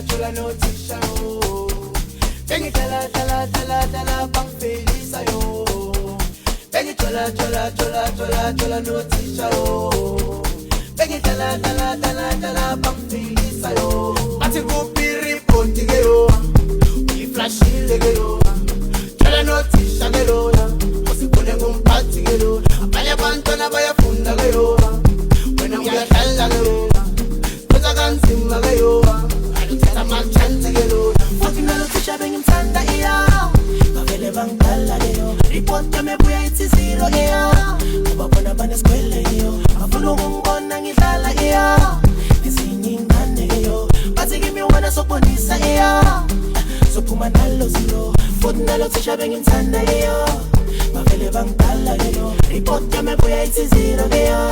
Chola no tisha yo. Bengi tala bang felisa yo. Bengi chola no tisha yo. Bengi tala bang felisa yo. Ati kupiri ponti ge yo. Uli flashi ge yo. Chola no tisha ge yo. Osi kule ngumpati ge yo. Abaya bantwana baya funda ge yo. Wena uyadlala ge yo. Koza kanzima ge yo. Fucking all of the shopping in Santa Ia. Mavele vangala yo. Report ya mebuya iti zero ya. Kubabona bana skwele yo. Mafulu ngongona ngidlala ya. Izinyi ngane yo. Bazi give me one so ponisa ya. So puma nalo zero. Fucking all of the shopping in Santa Ia. Mavele vangala yo. Report ya mebuya iti zero ya.